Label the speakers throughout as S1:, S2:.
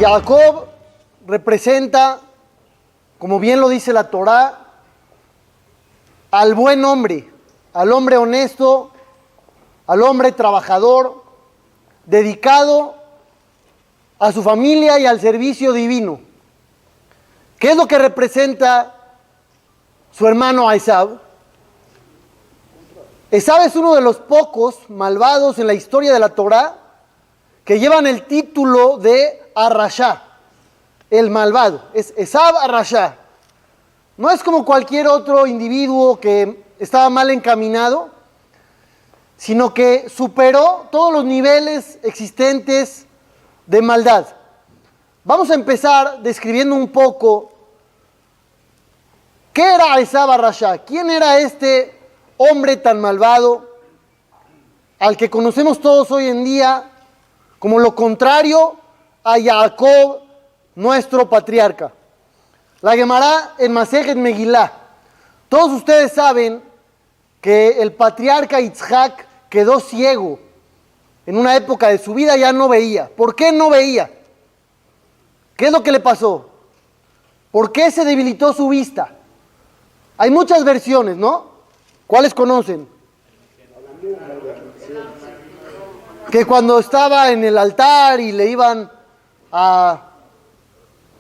S1: Jacob representa, como bien lo dice la Torá, al buen hombre, al hombre honesto, al hombre trabajador, dedicado a su familia y al servicio divino. ¿Qué es lo que representa su hermano Esaú? Esaú es uno de los pocos malvados en la historia de la Torá que llevan el título de Arrashá, el malvado. Es Esaú Arrashá. No es como cualquier otro individuo que estaba mal encaminado, sino que superó todos los niveles existentes de maldad. Vamos a empezar describiendo un poco qué era Esaú Arrashá, quién era este hombre tan malvado al que conocemos todos hoy en día como lo contrario a Jacob, nuestro patriarca. La Gemara en Masejet Megilá. Todos ustedes saben que el patriarca Yitzhak quedó ciego. En una época de su vida ya no veía. ¿Por qué no veía? ¿Qué es lo que le pasó? ¿Por qué se debilitó su vista? Hay muchas versiones, ¿no? ¿Cuáles conocen? Que cuando estaba en el altar y le iban a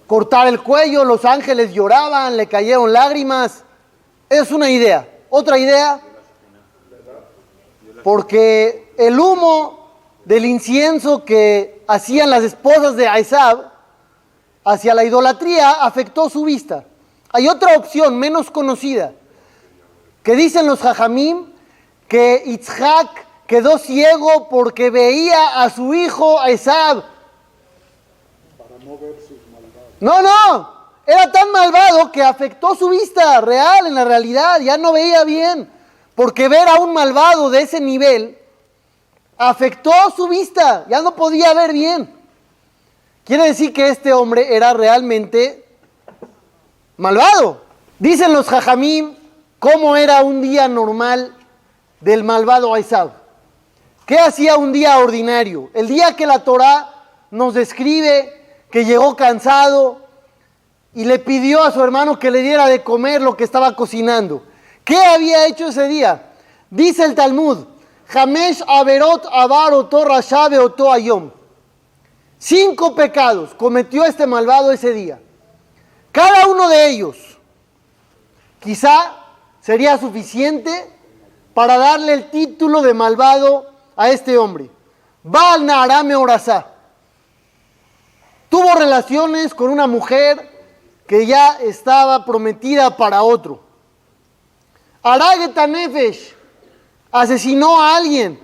S1: cortar el cuello, los ángeles lloraban, le cayeron lágrimas. Es una idea. Otra idea, porque el humo del incienso que hacían las esposas de Esaú hacia la idolatría afectó su vista. Hay otra opción menos conocida, que dicen los Jajamim que Yitzhak quedó ciego porque veía a su hijo Esaú. No, era tan malvado que afectó su vista real, en la realidad, ya no veía bien, porque ver a un malvado de ese nivel afectó su vista, ya no podía ver bien. Quiere decir que este hombre era realmente malvado. Dicen los Jajamim cómo era un día normal del malvado Esaú. ¿Qué hacía un día ordinario? El día que la Torá nos describe que llegó cansado y le pidió a su hermano que le diera de comer lo que estaba cocinando. ¿Qué había hecho ese día? Dice el Talmud, Hamesh averot avar oto rasha beoto ayom. 5 pecados cometió este malvado ese día. Cada uno de ellos quizá sería suficiente para darle el título de malvado a este hombre. Baal Nahara Meorasá. Tuvo relaciones con una mujer que ya estaba prometida para otro. Harag Nefesh, asesinó a alguien.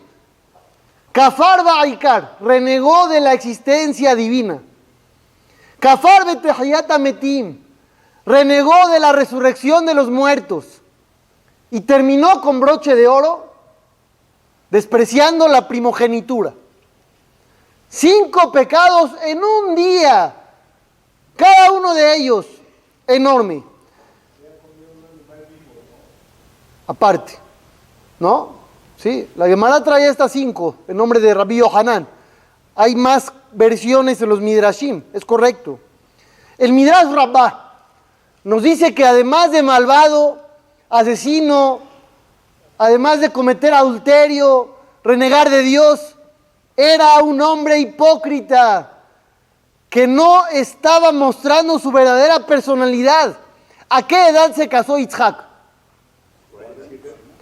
S1: Kafar Ba'ikar, renegó de la existencia divina. Kafar Betehiyat Metim, renegó de la resurrección de los muertos. Y terminó con broche de oro, despreciando la primogenitura. 5 pecados en un día, cada uno de ellos enorme. Aparte, ¿no? Sí, la Gemara trae estas 5 en nombre de Rabbi Yohanan. Hay más versiones en los Midrashim, es correcto. El Midrash Rabbah nos dice que además de malvado, asesino, además de cometer adulterio, renegar de Dios, era un hombre hipócrita que no estaba mostrando su verdadera personalidad. ¿A qué edad se casó Yitzhak?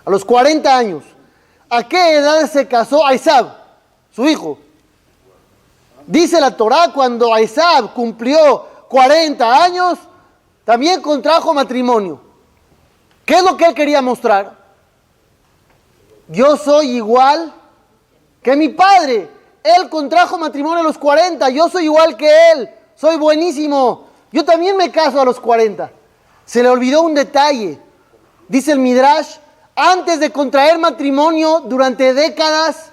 S1: A los 40 años. ¿A qué edad se casó Esaú, su hijo? Dice la Torá, cuando Esaú cumplió 40 años, también contrajo matrimonio. ¿Qué es lo que él quería mostrar? Yo soy igual que mi padre. Él contrajo matrimonio a los 40, yo soy igual que él, soy buenísimo. Yo también me caso a los 40. Se le olvidó un detalle. Dice el Midrash, antes de contraer matrimonio durante décadas,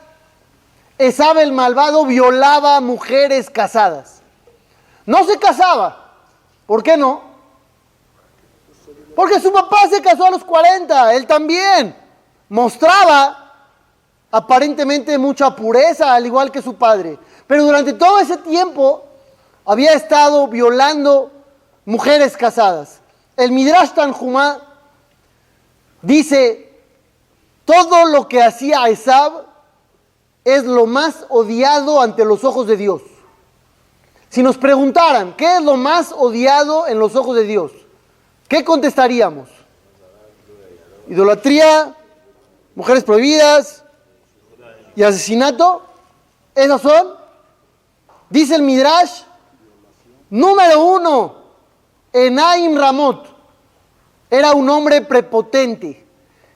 S1: Esaú el malvado violaba mujeres casadas. No se casaba. ¿Por qué no? Porque su papá se casó a los 40, él también. Mostraba aparentemente mucha pureza, al igual que su padre. Pero durante todo ese tiempo había estado violando mujeres casadas. El Midrash Tanjumá dice, todo lo que hacía Esab es lo más odiado ante los ojos de Dios. Si nos preguntaran, ¿qué es lo más odiado en los ojos de Dios? ¿Qué contestaríamos? Idolatría, mujeres prohibidas y asesinato. ¿Esas son? Dice el Midrash, número 1, Enaim Ramot. Era un hombre prepotente,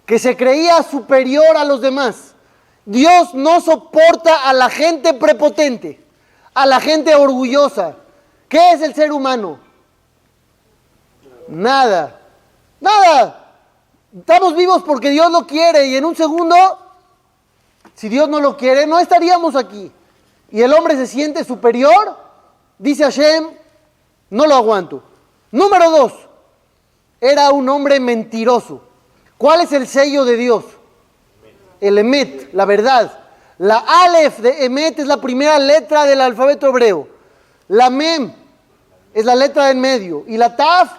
S1: que se creía superior a los demás. Dios no soporta a la gente prepotente, a la gente orgullosa. ¿Qué es el ser humano? Nada. Estamos vivos porque Dios lo quiere y en un segundo, si Dios no lo quiere, no estaríamos aquí. Y el hombre se siente superior, dice Hashem, no lo aguanto. Número 2, era un hombre mentiroso. ¿Cuál es el sello de Dios? El Emet, la verdad. La Aleph de Emet es la primera letra del alfabeto hebreo. La Mem es la letra del medio. Y la Taf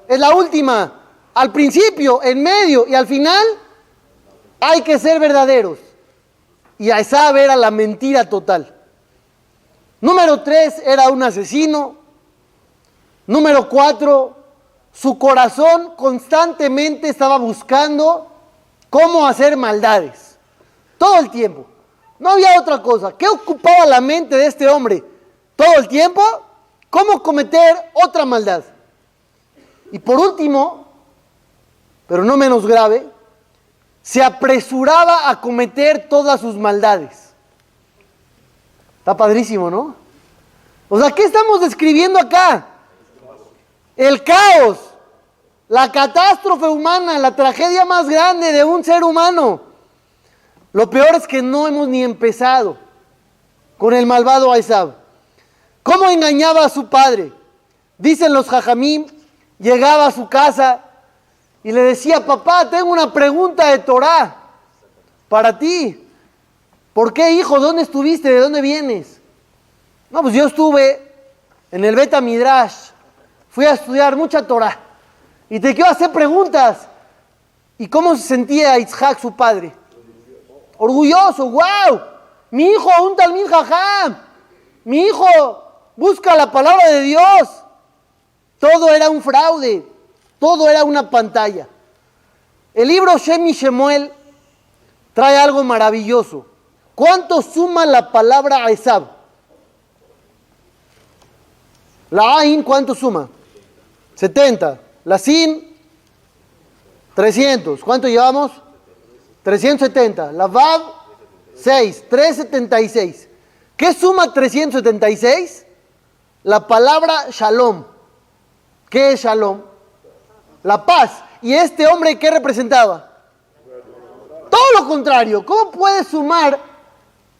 S1: es la última. Al principio, en medio y al final hay que ser verdaderos. Y Esab era la mentira total. Número 3, era un asesino. Número 4, su corazón constantemente estaba buscando cómo hacer maldades. Todo el tiempo. No había otra cosa. ¿Qué ocupaba la mente de este hombre? Todo el tiempo, cómo cometer otra maldad. Y por último, pero no menos grave, se apresuraba a cometer todas sus maldades. Está padrísimo, ¿no? O sea, ¿qué estamos describiendo acá? El caos, la catástrofe humana, la tragedia más grande de un ser humano. Lo peor es que no hemos ni empezado con el malvado Esab. ¿Cómo engañaba a su padre? Dicen los jajamim, llegaba a su casa y le decía, papá, tengo una pregunta de Torah para ti. ¿Por qué, hijo? ¿Dónde estuviste? ¿De dónde vienes? No, pues yo estuve en el Bet Midrash, fui a estudiar mucha Torah y te quiero hacer preguntas. ¿Y cómo se sentía Yitzhak, su padre? Orgulloso, wow, mi hijo, un talmid jajam, mi hijo busca la palabra de Dios. Todo era un fraude, todo era una pantalla. El libro Shem y Shemuel trae algo maravilloso. ¿Cuánto suma la palabra Esab? La Ain, ¿cuánto suma? 70. La Sin, 300. ¿Cuánto llevamos? 370. La Vav, 6. 376. ¿Qué suma 376? La palabra Shalom. ¿Qué es Shalom? La paz. ¿Y este hombre qué representaba? Todo lo contrario. ¿Cómo puede sumar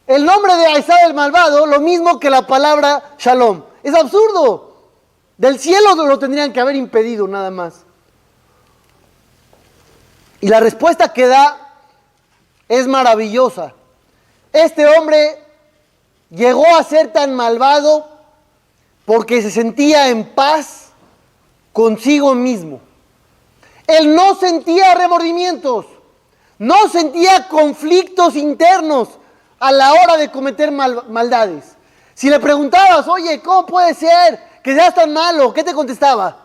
S1: el nombre de Esab el malvado lo mismo que la palabra Shalom? Es absurdo. Del cielo lo tendrían que haber impedido nada más. Y la respuesta que da es maravillosa. Este hombre llegó a ser tan malvado porque se sentía en paz consigo mismo. Él no sentía remordimientos, no sentía conflictos internos a la hora de cometer maldades. Si le preguntabas, oye, ¿cómo puede ser que seas tan malo? ¿Qué te contestaba?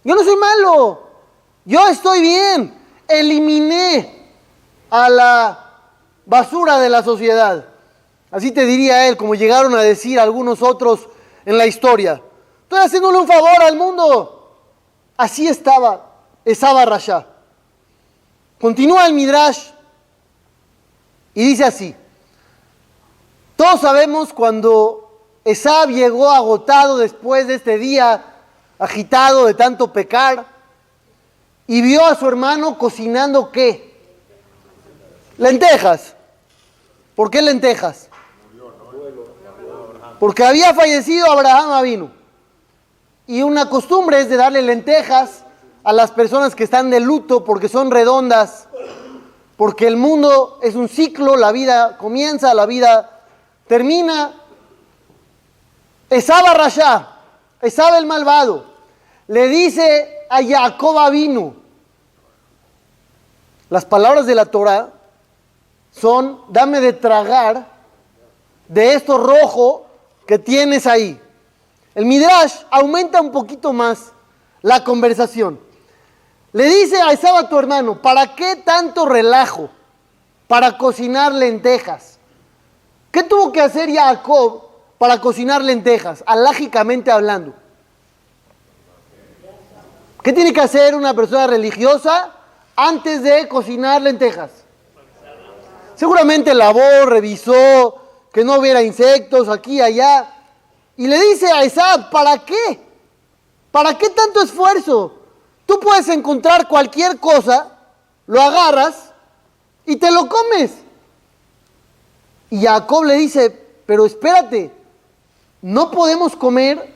S1: Yo no soy malo, yo estoy bien. Eliminé a la basura de la sociedad. Así te diría él, como llegaron a decir algunos otros en la historia. Estoy haciéndole un favor al mundo. Así estaba Esab Rasha. Continúa el Midrash y dice así. Todos sabemos cuando Esab llegó agotado después de este día agitado de tanto pecar y vio a su hermano cocinando ¿qué? Lentejas. ¿Por qué lentejas? Porque había fallecido Abraham Avinu. Y una costumbre es de darle lentejas a las personas que están de luto porque son redondas, porque el mundo es un ciclo, la vida comienza, la vida termina. Esab Rasha, Esab el malvado, le dice a Jacob Avinu, las palabras de la Torah son, dame de tragar de esto rojo que tienes ahí. El Midrash aumenta un poquito más la conversación. Le dice a Esab, a tu hermano, ¿para qué tanto relajo para cocinar lentejas? ¿Qué tuvo que hacer Jacob para cocinar lentejas, alágicamente hablando? ¿Qué tiene que hacer una persona religiosa antes de cocinar lentejas? Seguramente lavó, revisó, que no hubiera insectos aquí y allá. Y le dice a Esab, ¿para qué? ¿Para qué tanto esfuerzo? Tú puedes encontrar cualquier cosa, lo agarras y te lo comes. Y Jacob le dice, pero espérate, no podemos comer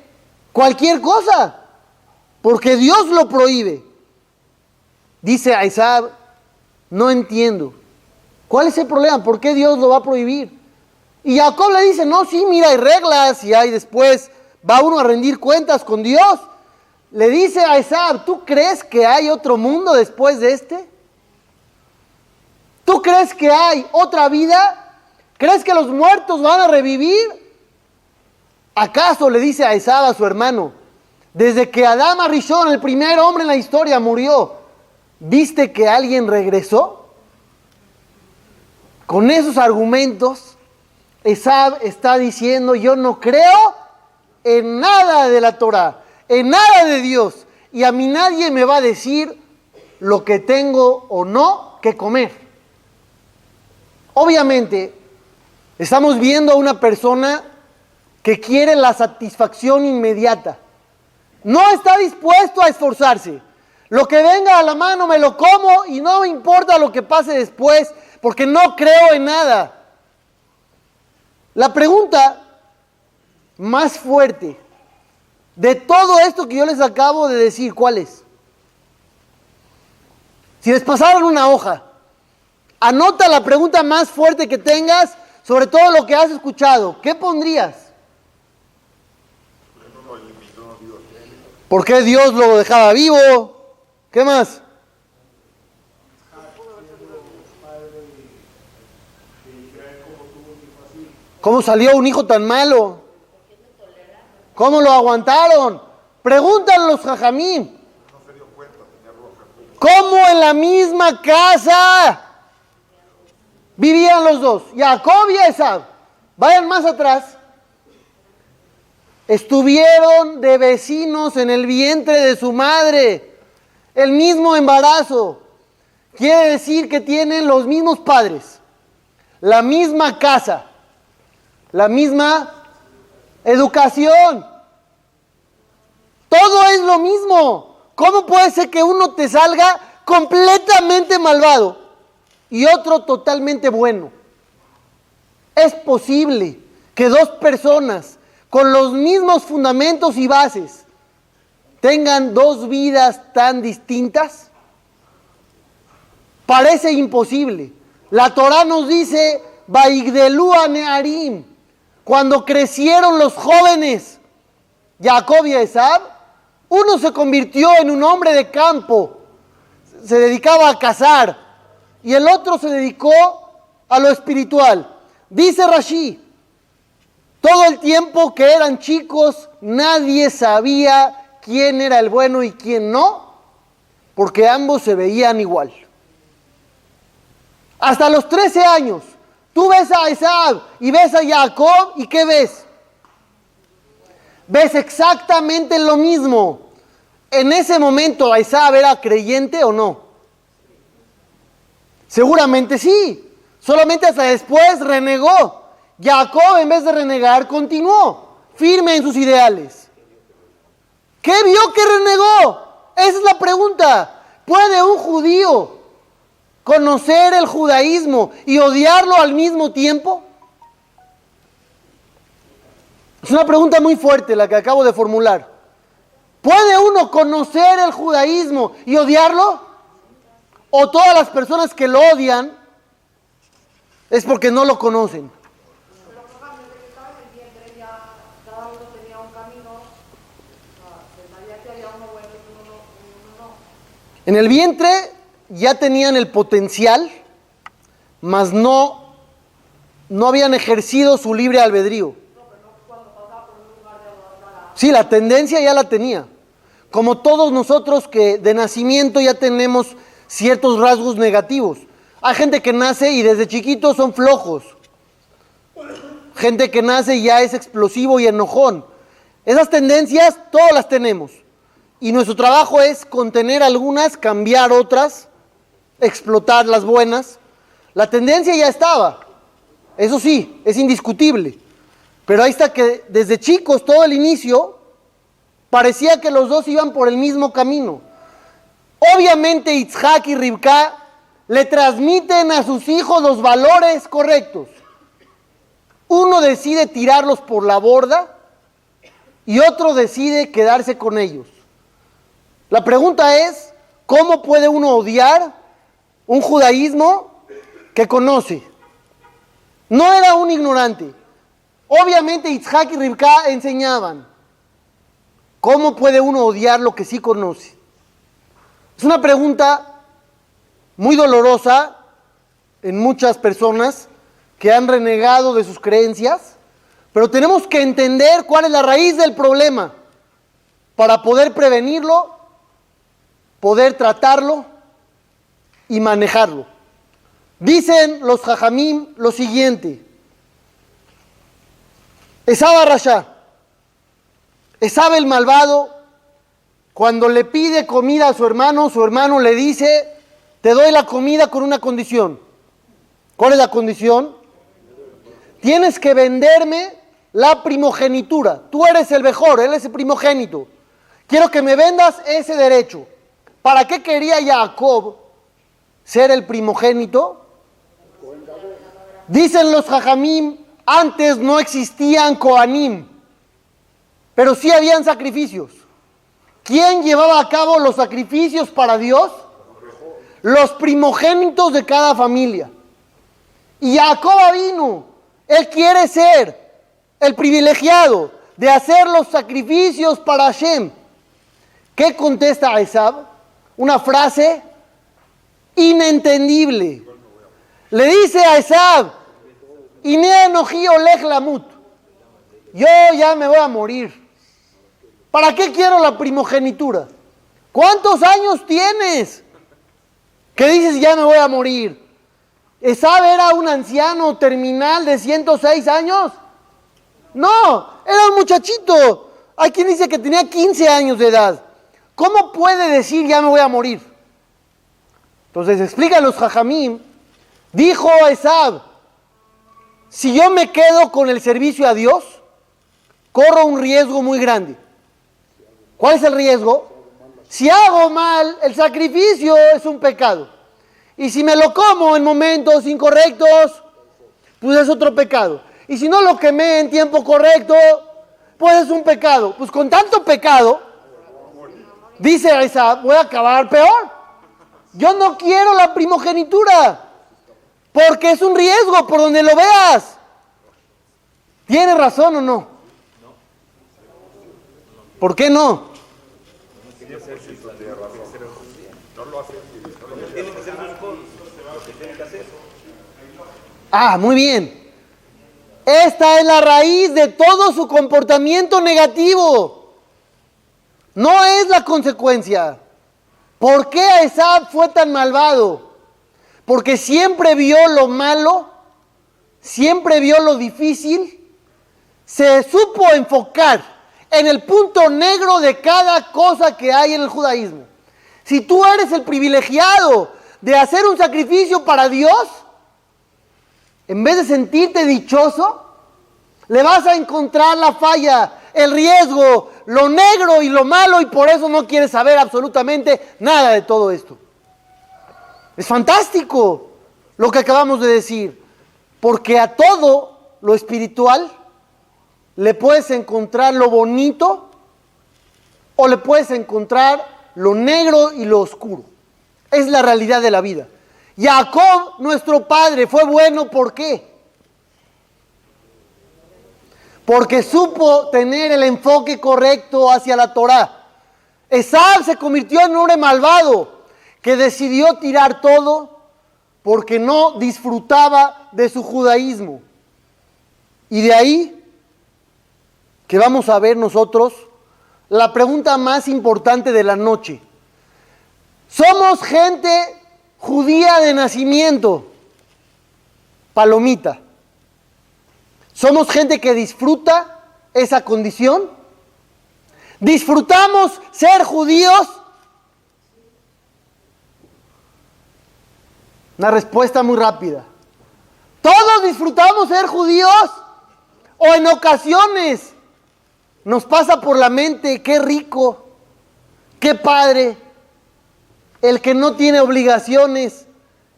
S1: cualquier cosa, porque Dios lo prohíbe. Dice a Esab, no entiendo. ¿Cuál es el problema? ¿Por qué Dios lo va a prohibir? Y Jacob le dice, no, sí, mira, hay reglas y hay después, va uno a rendir cuentas con Dios. Le dice a Esab, ¿tú crees que hay otro mundo después de este? ¿Tú crees que hay otra vida? ¿Crees que los muertos van a revivir? ¿Acaso le dice a Esab, a su hermano, desde que Adán Arishon, el primer hombre en la historia, murió, ¿viste que alguien regresó? Con esos argumentos, Esab está diciendo, yo no creo en nada de la Torah, en nada de Dios, y a mí nadie me va a decir lo que tengo o no que comer. Obviamente, estamos viendo a una persona que quiere la satisfacción inmediata. No está dispuesto a esforzarse. Lo que venga a la mano me lo como y no me importa lo que pase después, porque no creo en nada. La pregunta más fuerte de todo esto que yo les acabo de decir, ¿cuál es? Si les pasaron una hoja, anota la pregunta más fuerte que tengas sobre todo lo que has escuchado. ¿Qué pondrías? ¿Por qué Dios lo dejaba vivo? ¿Qué más? ¿Cómo salió un hijo tan malo? ¿Cómo lo aguantaron? Pregúntale a los jajamín. ¿Cómo en la misma casa vivían los dos? Jacob y Esab. Vayan más atrás. Estuvieron de vecinos en el vientre de su madre. El mismo embarazo. Quiere decir que tienen los mismos padres. La misma casa. La misma educación. Todo es lo mismo. ¿Cómo puede ser que uno te salga completamente malvado y otro totalmente bueno? Es posible que dos personas con los mismos fundamentos y bases tengan dos vidas tan distintas. Parece imposible. La Torah nos dice, Vaigdelu Nearim, cuando crecieron los jóvenes, Jacob y Esab, uno se convirtió en un hombre de campo, se dedicaba a cazar, y el otro se dedicó a lo espiritual. Dice Rashi, todo el tiempo que eran chicos, nadie sabía quién era el bueno y quién no, porque ambos se veían igual. Hasta los 13 años, tú ves a Esab y ves a Jacob, ¿y qué ves? Ves exactamente lo mismo. En ese momento, ¿Esab era creyente o no? Seguramente sí. Solamente hasta después renegó. Jacob, en vez de renegar, continuó firme en sus ideales. ¿Qué vio que renegó? Esa es la pregunta. ¿Puede un judío conocer el judaísmo y odiarlo al mismo tiempo? Es una pregunta muy fuerte la que acabo de formular. ¿Puede uno conocer el judaísmo y odiarlo? ¿O todas las personas que lo odian es porque no lo conocen? En el vientre ya tenían el potencial, mas no habían ejercido su libre albedrío. Sí, la tendencia ya la tenía. Como todos nosotros que de nacimiento ya tenemos ciertos rasgos negativos. Hay gente que nace y desde chiquitos son flojos. Gente que nace y ya es explosivo y enojón. Esas tendencias todas las tenemos. Y nuestro trabajo es contener algunas, cambiar otras, explotar las buenas. La tendencia ya estaba. Eso sí, es indiscutible. Pero ahí está que desde chicos, todo el inicio, parecía que los dos iban por el mismo camino. Obviamente Itzhak y Rivka le transmiten a sus hijos los valores correctos. Uno decide tirarlos por la borda y otro decide quedarse con ellos. La pregunta es, ¿cómo puede uno odiar un judaísmo que conoce? No era un ignorante. Obviamente Itzhak y Rivka enseñaban. ¿Cómo puede uno odiar lo que sí conoce? Es una pregunta muy dolorosa en muchas personas que han renegado de sus creencias, pero tenemos que entender cuál es la raíz del problema para poder prevenirlo, poder tratarlo y manejarlo. Dicen los Jajamim lo siguiente: Esab Rasha, Esab el malvado, cuando le pide comida a su hermano le dice: te doy la comida con una condición. ¿Cuál es la condición? Tienes que venderme la primogenitura. Tú eres el mejor, él es el primogénito. Quiero que me vendas ese derecho. ¿Para qué quería Jacob ser el primogénito? Dicen los Jajamim, antes no existían Kohanim, pero sí habían sacrificios. ¿Quién llevaba a cabo los sacrificios para Dios? Los primogénitos de cada familia. Y Jacob vino, él quiere ser el privilegiado de hacer los sacrificios para Hashem. ¿Qué contesta a Esab? Una frase inentendible. Le dice a Esab: Iné enojí olej lamut. Yo ya me voy a morir. ¿Para qué quiero la primogenitura? ¿Cuántos años tienes? ¿Qué dices ya me voy a morir? ¿Esab era un anciano terminal de 106 años? No, era un muchachito. Hay quien dice que tenía 15 años de edad. ¿Cómo puede decir ya me voy a morir? Entonces explican los Jajamim. Dijo Esab: si yo me quedo con el servicio a Dios, corro un riesgo muy grande. ¿Cuál es el riesgo? Si hago mal, el sacrificio es un pecado. Y si me lo como en momentos incorrectos, pues es otro pecado. Y si no lo quemé en tiempo correcto, pues es un pecado. Pues con tanto pecado, dice Esab, voy a acabar peor. Yo no quiero la primogenitura, porque es un riesgo por donde lo veas. ¿Tiene razón o no? ¿Por qué no? Muy bien. Esta es la raíz de todo su comportamiento negativo. No es la consecuencia. ¿Por qué Esab fue tan malvado? Porque siempre vio lo malo, siempre vio lo difícil, se supo enfocar en el punto negro de cada cosa que hay en el judaísmo. Si tú eres el privilegiado de hacer un sacrificio para Dios, en vez de sentirte dichoso, le vas a encontrar la falla, el riesgo, lo negro y lo malo, y por eso no quieres saber absolutamente nada de todo esto. Es fantástico lo que acabamos de decir, porque a todo lo espiritual le puedes encontrar lo bonito o le puedes encontrar lo negro y lo oscuro. Es la realidad de la vida. Jacob, nuestro padre, fue bueno, ¿por qué? porque supo tener el enfoque correcto hacia la Torá. Esaú se convirtió en un hombre malvado que decidió tirar todo porque no disfrutaba de su judaísmo. Y de ahí que vamos a ver nosotros la pregunta más importante de la noche. Somos gente judía de nacimiento, palomita. Somos gente que disfruta esa condición. ¿Disfrutamos ser judíos? Una respuesta muy rápida. ¿Todos disfrutamos ser judíos? ¿O en ocasiones nos pasa por la mente, qué rico, qué padre, el que no tiene obligaciones,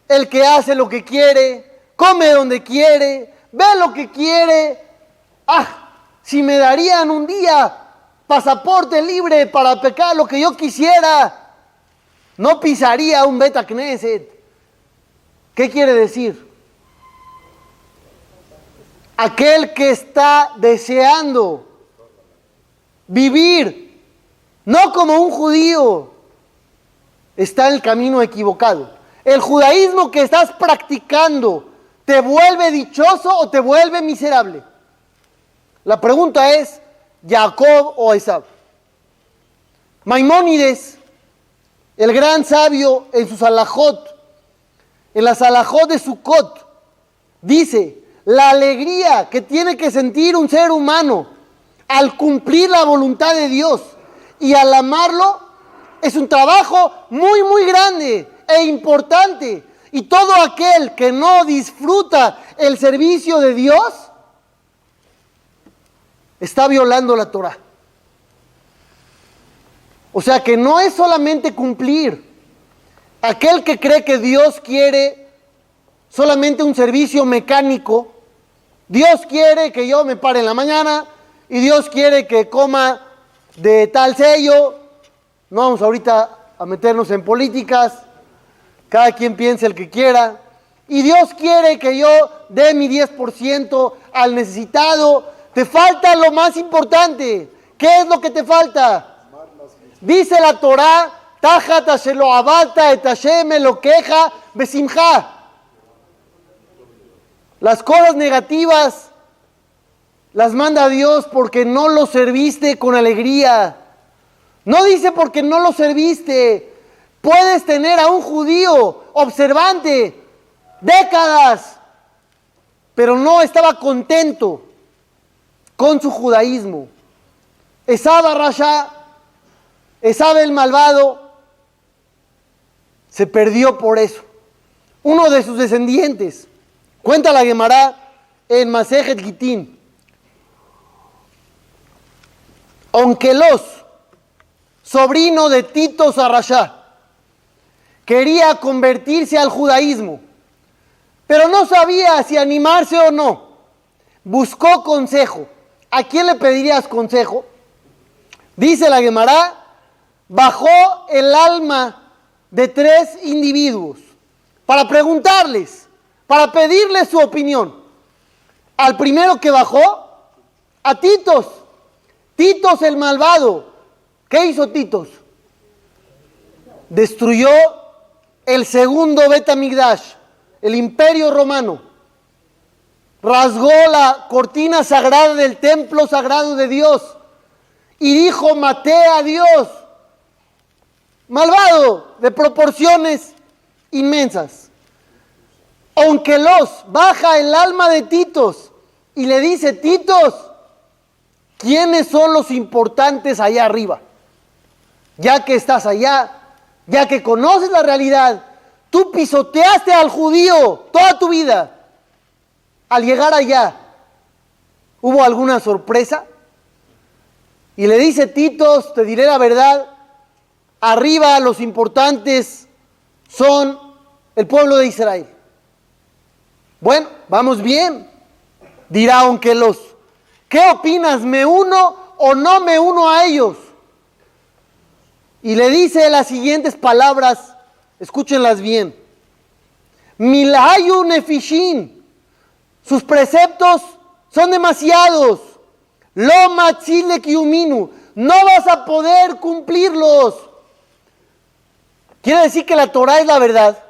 S1: el que hace lo que quiere, come donde quiere, ve lo que quiere? Si me darían un día pasaporte libre para pecar lo que yo quisiera, no pisaría un Beta Knesset. ¿Qué quiere decir? Aquel que está deseando vivir no como un judío está en el camino equivocado. El judaísmo que estás practicando ¿te vuelve dichoso o te vuelve miserable? La pregunta es, ¿Jacob o Esaú? Maimónides, el gran sabio en sus alajot, en las alajot de Sukkot, dice, la alegría que tiene que sentir un ser humano al cumplir la voluntad de Dios y al amarlo es un trabajo muy, muy grande e importante. Y todo aquel que no disfruta el servicio de Dios está violando la Torah. O sea que no es solamente cumplir. Aquel que cree que Dios quiere solamente un servicio mecánico, Dios quiere que yo me pare en la mañana y Dios quiere que coma de tal sello. No vamos ahorita a meternos en políticas, cada quien piense el que quiera. Y Dios quiere que yo dé mi 10% al necesitado. Te falta lo más importante. ¿Qué es lo que te falta? Dice la Torá, Tajat ashelo abalta et Hashem elokeja besimcha. Las cosas negativas las manda Dios porque no lo serviste con alegría. No dice porque no lo serviste. Puedes tener a un judío observante décadas, pero no estaba contento con su judaísmo. Esaú Rasha, Esaú el malvado, se perdió por eso. Uno de sus descendientes, cuenta la Gemara en Masejet Gitín, Onkelos, sobrino de Tito Sarrashá, quería convertirse al judaísmo, pero no sabía si animarse o no. Buscó consejo. ¿A quién le pedirías consejo? Dice la Gemara, bajó el alma de 3 individuos para preguntarles, para pedirles su opinión. Al primero que bajó, a Titos. Titos el malvado. ¿Qué hizo Titos? Destruyó el segundo Bet Hamikdash, el imperio romano. Rasgó la cortina sagrada del templo sagrado de Dios y dijo, maté a Dios. Malvado, de proporciones inmensas. Onkelos baja el alma de Titos y le dice, Titos, ¿quiénes son los importantes allá arriba? Ya que estás allá, ya que conoces la realidad, tú pisoteaste al judío toda tu vida. Al llegar allá, ¿hubo alguna sorpresa? Y le dice Titos, te diré la verdad, arriba los importantes son el pueblo de Israel. Bueno, vamos bien, dirá Onkelos. ¿Qué opinas? ¿Me uno o no me uno a ellos? Y le dice las siguientes palabras, escúchenlas bien. Milayu nefishin. Sus preceptos son demasiados. Lo matzile kiuminu. No vas a poder cumplirlos. Quiere decir que la Torah es la verdad.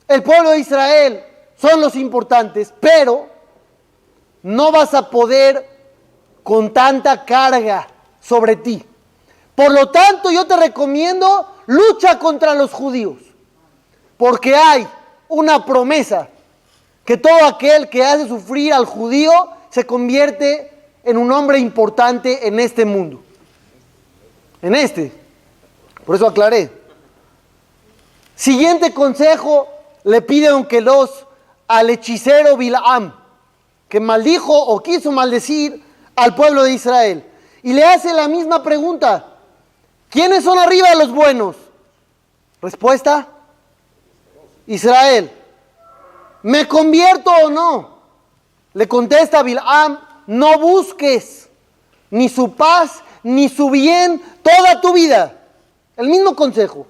S1: El pueblo de Israel son los importantes, pero no vas a poder con tanta carga sobre ti. Por lo tanto, yo te recomiendo, lucha contra los judíos, porque hay una promesa que todo aquel que hace sufrir al judío se convierte en un hombre importante en este mundo. Por eso aclaré. Siguiente consejo, le pide a Onkelos al hechicero Bilaam, que maldijo o quiso maldecir al pueblo de Israel. Y le hace la misma pregunta: ¿quiénes son arriba de los buenos? Respuesta: Israel. ¿Me convierto o no? Le contesta Bilaam: no busques ni su paz ni su bien toda tu vida. El mismo consejo.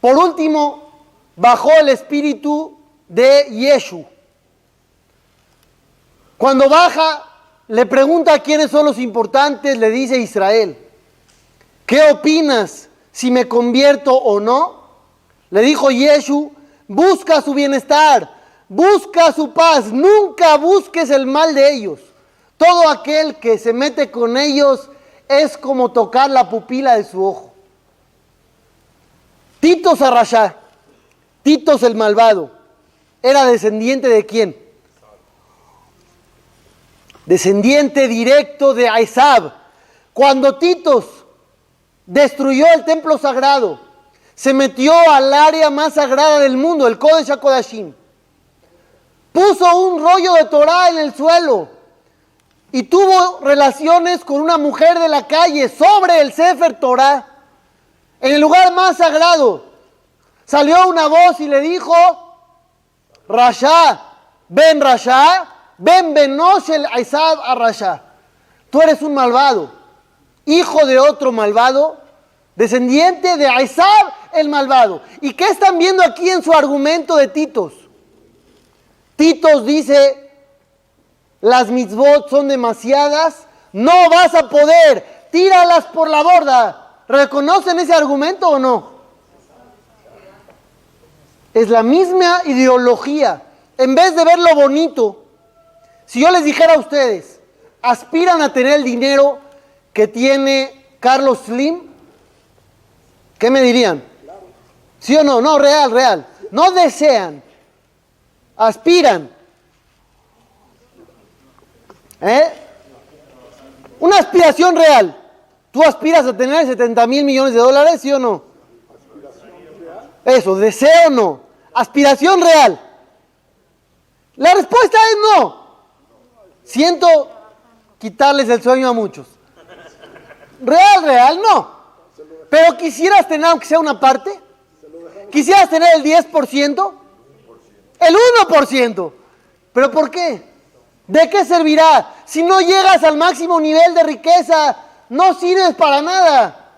S1: Por último, bajó el espíritu de Yeshu. Cuando baja, le pregunta quiénes son los importantes, le dice Israel. ¿Qué opinas si me convierto o no? Le dijo Yeshu: busca su bienestar, busca su paz, nunca busques el mal de ellos. Todo aquel que se mete con ellos es como tocar la pupila de su ojo. Titos Arrashá, Titos el malvado, ¿era descendiente de quién? Descendiente directo de Esab. Cuando Titos destruyó el templo sagrado, se metió al área más sagrada del mundo, el Kodesh HaKodashim, puso un rollo de Torah en el suelo y tuvo relaciones con una mujer de la calle sobre el Sefer Torah, en el lugar más sagrado. Salió una voz y le dijo: Rasha, ben Benosh el Esab a Rasha. Tú eres un malvado, hijo de otro malvado, descendiente de Esab el malvado. ¿Y qué están viendo aquí en su argumento de Titos? Titos dice: las mitzvot son demasiadas, no vas a poder, tíralas por la borda. ¿Reconocen ese argumento o no? Es la misma ideología. En vez de ver lo bonito, si yo les dijera a ustedes, aspiran a tener el dinero que tiene Carlos Slim, ¿qué me dirían? ¿Sí o no? No, real. No desean, aspiran. Una aspiración real. ¿Tú aspiras a tener 70,000 millones de dólares, sí o no? Eso, deseo o no. Aspiración real. La respuesta es no. Siento quitarles el sueño a muchos. Real, no. Pero quisieras tener, aunque sea una parte. Quisieras tener el 10%. El 1%. ¿Pero por qué? ¿De qué servirá? Si no llegas al máximo nivel de riqueza, no sirves para nada.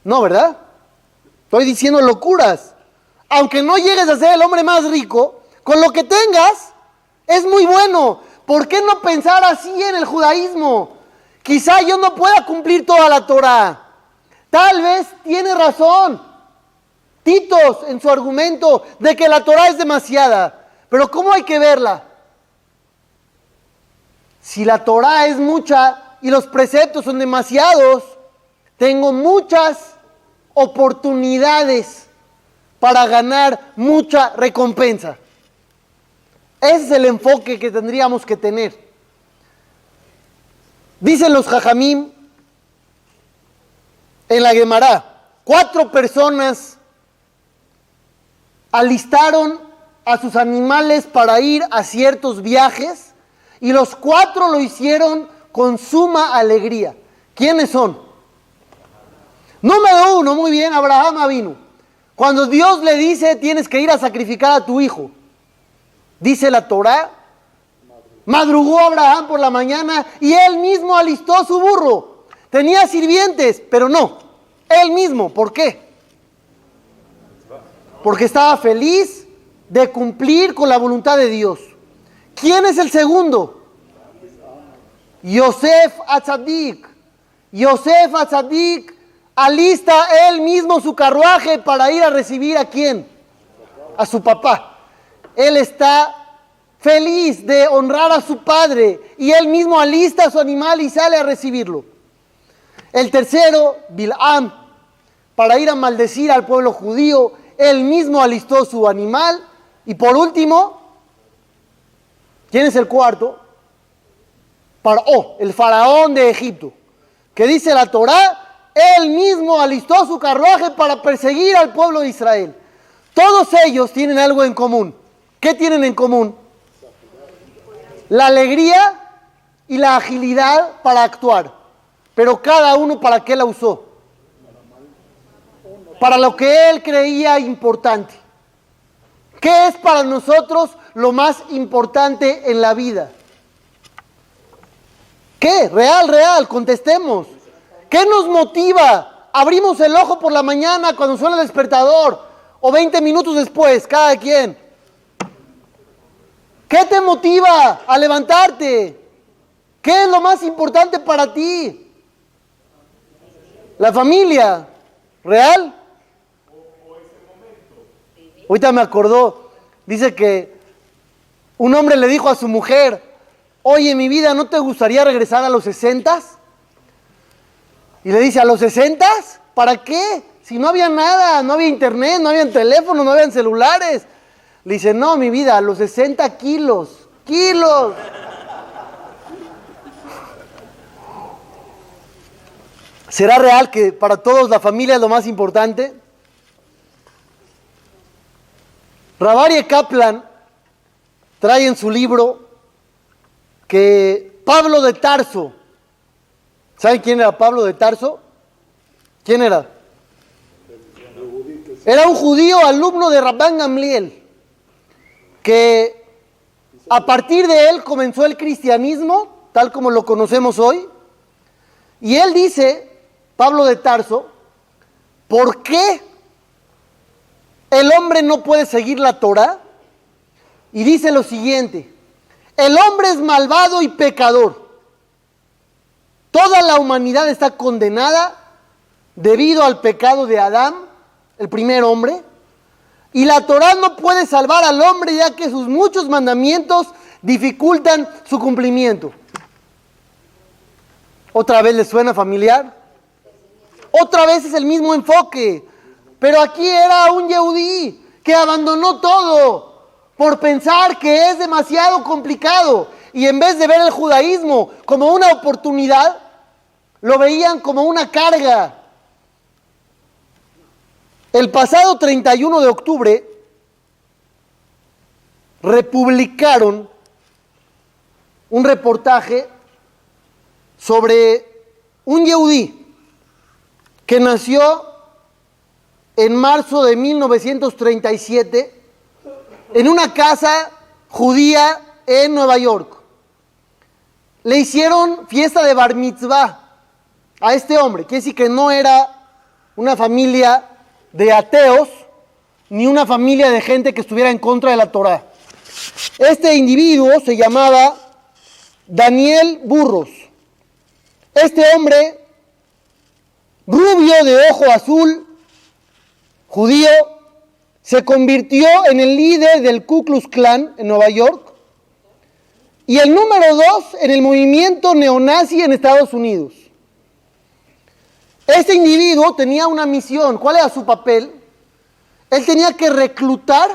S1: No, ¿verdad? Estoy diciendo locuras. Aunque no llegues a ser el hombre más rico, con lo que tengas, es muy bueno. ¿Por qué no pensar así en el judaísmo? Quizá yo no pueda cumplir toda la Torah. Tal vez tiene razón Titos en su argumento de que la Torah es demasiada. Pero ¿cómo hay que verla? Si la Torah es mucha y los preceptos son demasiados, tengo muchas oportunidades para ganar mucha recompensa. Ese es el enfoque que tendríamos que tener. Dicen los Jajamim en la Gemara, 4 personas alistaron a sus animales para ir a ciertos viajes y los 4 lo hicieron con suma alegría. ¿Quiénes son? Número 1, muy bien, Abraham Avinu. Cuando Dios le dice tienes que ir a sacrificar a tu hijo, dice la Torah, madrugó Abraham por la mañana y él mismo alistó su burro. Tenía sirvientes, pero no, él mismo. ¿Por qué? Porque estaba feliz de cumplir con la voluntad de Dios. ¿Quién es el segundo? Yosef Atzadik. Yosef Atzadik alista él mismo su carruaje para ir a recibir ¿a quién? A su papá. Él está feliz de honrar a su padre y él mismo alista su animal y sale a recibirlo. El tercero, Bilam, para ir a maldecir al pueblo judío, él mismo alistó su animal. Y por último, ¿quién es el cuarto? Paró, el faraón de Egipto, que dice la Torá, él mismo alistó su carruaje para perseguir al pueblo de Israel. Todos ellos tienen algo en común. ¿Qué tienen en común? La alegría y la agilidad para actuar. Pero cada uno, ¿para qué la usó? Para lo que él creía importante. ¿Qué es para nosotros lo más importante en la vida? ¿Qué? Real, contestemos. ¿Qué nos motiva? Abrimos el ojo por la mañana cuando suena el despertador o 20 minutos después, cada quien. ¿Qué te motiva a levantarte? ¿Qué es lo más importante para ti? La familia, ¿real? Ahorita me acordó, dice que un hombre le dijo a su mujer, oye, mi vida, ¿no te gustaría regresar a los 60s? Y le dice, ¿a los 60s? ¿Para qué? Si no había nada, no había internet, no había teléfono, no había celulares. Le dice, no, mi vida, a los 60 kilos. ¿Será real que para todos la familia es lo más importante? Rav Aryeh Kaplan trae en su libro que Pablo de Tarso, ¿saben quién era Pablo de Tarso? ¿Quién era? Era un judío alumno de Rabban Gamliel, que a partir de él comenzó el cristianismo, tal como lo conocemos hoy. Y él dice, Pablo de Tarso, ¿por qué el hombre no puede seguir la Torá? Y dice lo siguiente, el hombre es malvado y pecador. Toda la humanidad está condenada debido al pecado de Adán, el primer hombre, y la Torá no puede salvar al hombre ya que sus muchos mandamientos dificultan su cumplimiento. ¿Otra vez les suena familiar? Otra vez es el mismo enfoque, pero aquí era un yehudí que abandonó todo por pensar que es demasiado complicado y en vez de ver el judaísmo como una oportunidad, lo veían como una carga. El pasado 31 de octubre republicaron un reportaje sobre un yehudí que nació en marzo de 1937 en una casa judía en Nueva York. Le hicieron fiesta de bar mitzvah a este hombre, quiere decir que no era una familia de ateos, ni una familia de gente que estuviera en contra de la Torá. Este individuo se llamaba Daniel Burros. Este hombre, rubio de ojo azul, judío, se convirtió en el líder del Ku Klux Klan en Nueva York y el número 2 en el movimiento neonazi en Estados Unidos. Este individuo tenía una misión. ¿Cuál era su papel? Él tenía que reclutar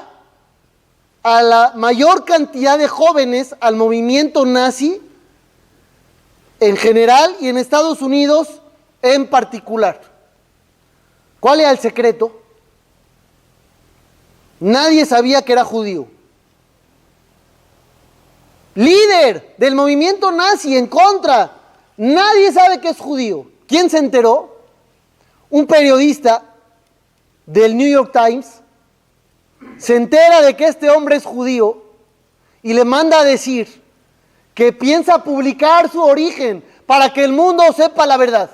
S1: a la mayor cantidad de jóvenes al movimiento nazi en general y en Estados Unidos en particular. ¿Cuál era el secreto? Nadie sabía que era judío. Líder del movimiento nazi en contra. Nadie sabe que es judío. ¿Quién se enteró? Un periodista del New York Times se entera de que este hombre es judío y le manda a decir que piensa publicar su origen para que el mundo sepa la verdad.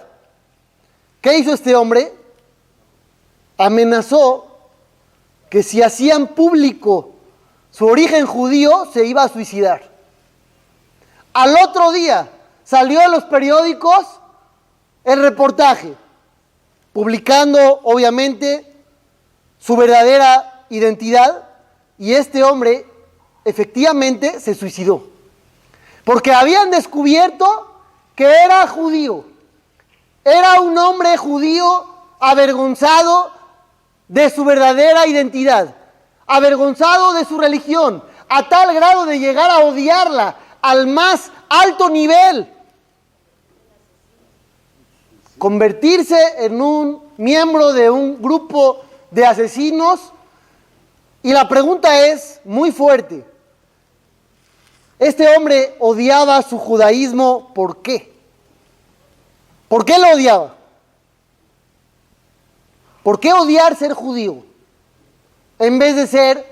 S1: ¿Qué hizo este hombre? Amenazó que si hacían público su origen judío, se iba a suicidar. Al otro día salió en los periódicos el reportaje, publicando obviamente su verdadera identidad, y este hombre efectivamente se suicidó, porque habían descubierto que era judío, era un hombre judío avergonzado de su verdadera identidad, avergonzado de su religión, a tal grado de llegar a odiarla al más alto nivel, convertirse en un miembro de un grupo de asesinos. Y la pregunta es muy fuerte. Este hombre odiaba su judaísmo, ¿por qué? ¿Por qué lo odiaba? ¿Por qué odiar ser judío en vez de ser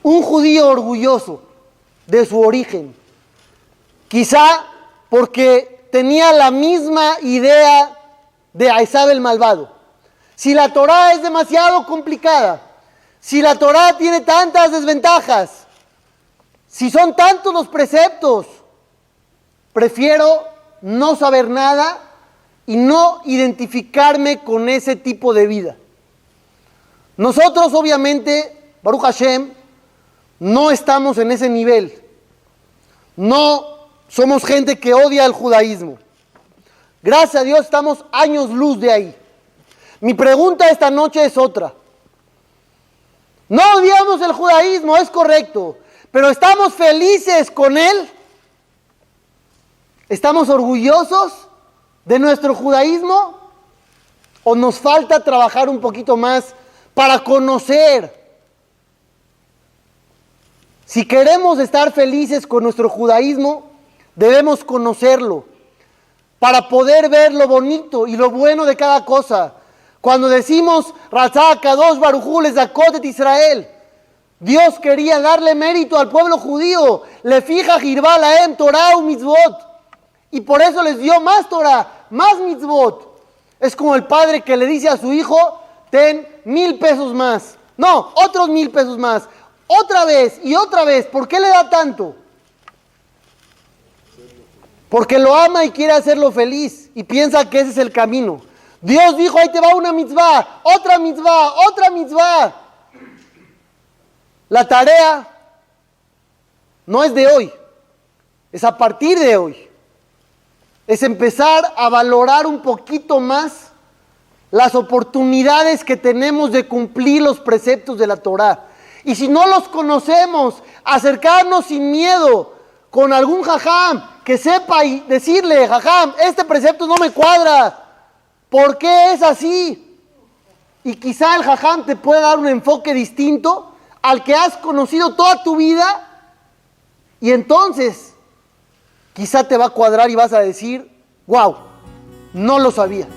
S1: un judío orgulloso de su origen? Quizá porque tenía la misma idea de Esaú el malvado. Si la Torá es demasiado complicada, si la Torá tiene tantas desventajas, si son tantos los preceptos, prefiero no saber nada y no identificarme con ese tipo de vida. Nosotros obviamente, Baruch Hashem, no estamos en ese nivel. No somos gente que odia el judaísmo. Gracias a Dios estamos años luz de ahí. Mi pregunta esta noche es otra. No odiamos el judaísmo, es correcto, pero ¿estamos felices con él? ¿Estamos orgullosos de nuestro judaísmo? ¿O nos falta trabajar un poquito más para conocer? Si queremos estar felices con nuestro judaísmo, debemos conocerlo para poder ver lo bonito y lo bueno de cada cosa. Cuando decimos Ratzah Kadosh Baruj Hu Lezakot et Israel, Dios quería darle mérito al pueblo judío. Le fija Jirba Lahem Torah u Mitzvot, y por eso les dio más Torah, más Mitzvot. Es como el padre que le dice a su hijo: ten 1,000 pesos más. No, otros 1,000 pesos más. Otra vez y otra vez. ¿Por qué le da tanto? Porque lo ama y quiere hacerlo feliz y piensa que ese es el camino. Dios dijo: ahí te va una mitzvah, otra mitzvah, otra mitzvah. La tarea no es de hoy, es a partir de hoy. Es empezar a valorar un poquito más las oportunidades que tenemos de cumplir los preceptos de la Torá. Y si no los conocemos, acercarnos sin miedo con algún jajam que sepa y decirle: jajam, este precepto no me cuadra, ¿por qué es así? Y quizá el jajam te pueda dar un enfoque distinto al que has conocido toda tu vida, y entonces quizá te va a cuadrar y vas a decir: wow, no lo sabía.